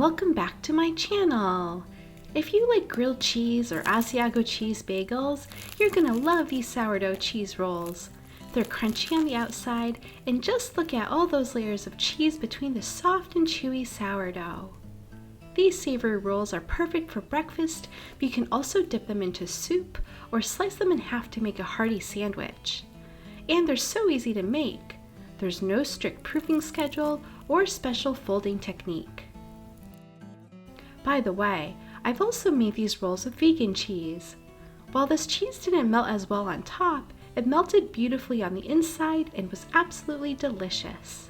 welcome back to my channel. If you like grilled cheese or asiago cheese bagels, you're gonna love these sourdough cheese rolls. They're crunchy on the outside, and just look at all those layers of cheese between the soft and chewy sourdough. These savory rolls are perfect for breakfast, but you can also dip them into soup or slice them in half to make a hearty sandwich. And they're so easy to make. There's no strict proofing schedule or special folding technique. By the way, I've also made these rolls with vegan cheese. While this cheese didn't melt as well on top, it melted beautifully on the inside and was absolutely delicious.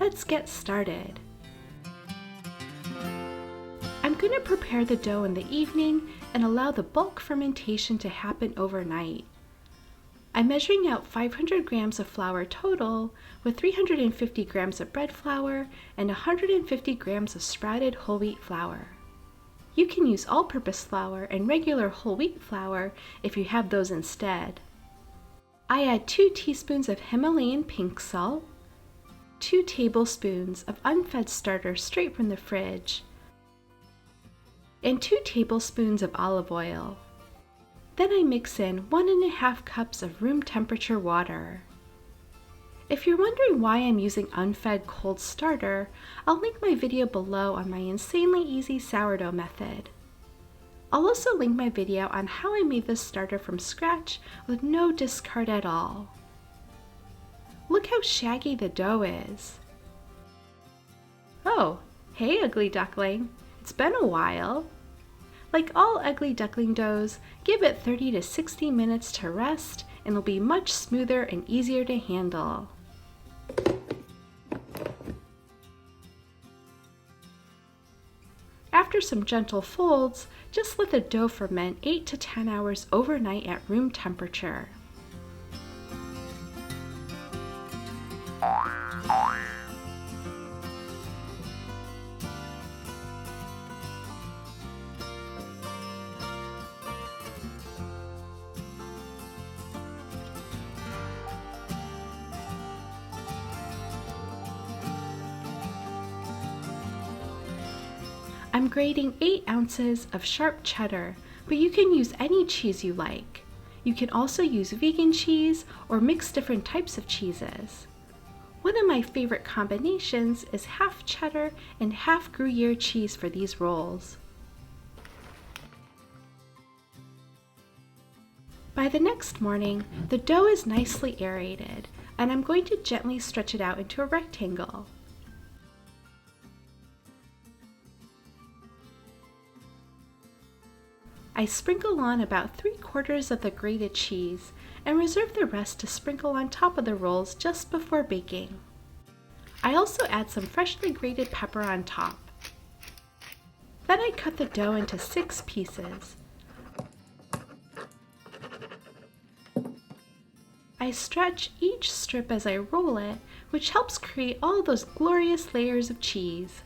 Let's get started. I'm going to prepare the dough in the evening and allow the bulk fermentation to happen overnight. I'm measuring out 500 grams of flour total, with 350 grams of bread flour and 150 grams of sprouted whole wheat flour. You can use all-purpose flour and regular whole wheat flour if you have those instead. I add 2 teaspoons of Himalayan pink salt, 2 tablespoons of unfed starter straight from the fridge, and 2 tablespoons of olive oil. Then I mix in 1½ cups of room temperature water. If you're wondering why I'm using unfed cold starter, I'll link my video below on my insanely easy sourdough method. I'll also link my video on how I made this starter from scratch with no discard at all. Look how shaggy the dough is. Oh, hey ugly duckling, it's been a while. Like all ugly duckling doughs, give it 30 to 60 minutes to rest and it'll be much smoother and easier to handle. After some gentle folds, just let the dough ferment 8 to 10 hours overnight at room temperature. I'm grating 8 ounces of sharp cheddar, but you can use any cheese you like. You can also use vegan cheese or mix different types of cheeses. One of my favorite combinations is half cheddar and half gruyere cheese for these rolls. By the next morning, the dough is nicely aerated, and I'm going to gently stretch it out into a rectangle. I sprinkle on about 3/4 of the grated cheese and reserve the rest to sprinkle on top of the rolls just before baking. I also add some freshly grated pepper on top. Then I cut the dough into 6 pieces. I stretch each strip as I roll it, which helps create all those glorious layers of cheese.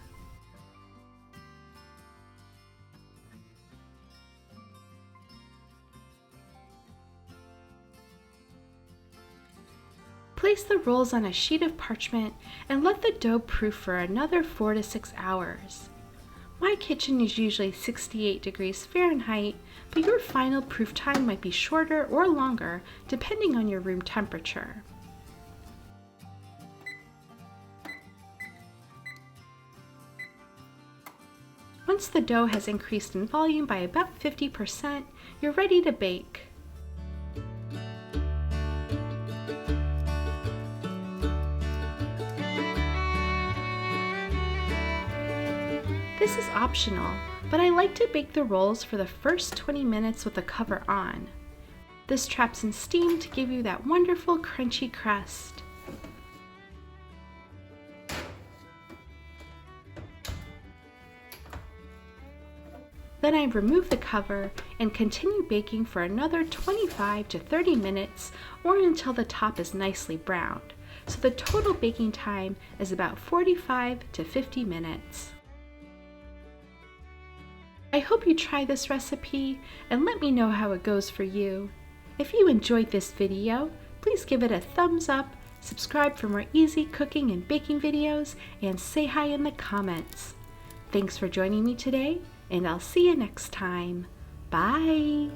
Place the rolls on a sheet of parchment and let the dough proof for another 4 to 6 hours. My kitchen is usually 68 degrees Fahrenheit, but your final proof time might be shorter or longer depending on your room temperature. Once the dough has increased in volume by about 50%, you're ready to bake. This is optional, but I like to bake the rolls for the first 20 minutes with the cover on. This traps in steam to give you that wonderful crunchy crust. Then I remove the cover and continue baking for another 25 to 30 minutes or until the top is nicely browned. So the total baking time is about 45 to 50 minutes. I hope you try this recipe and let me know how it goes for you. If you enjoyed this video, please give it a thumbs up, subscribe for more easy cooking and baking videos, and say hi in the comments. Thanks for joining me today, and I'll see you next time. Bye!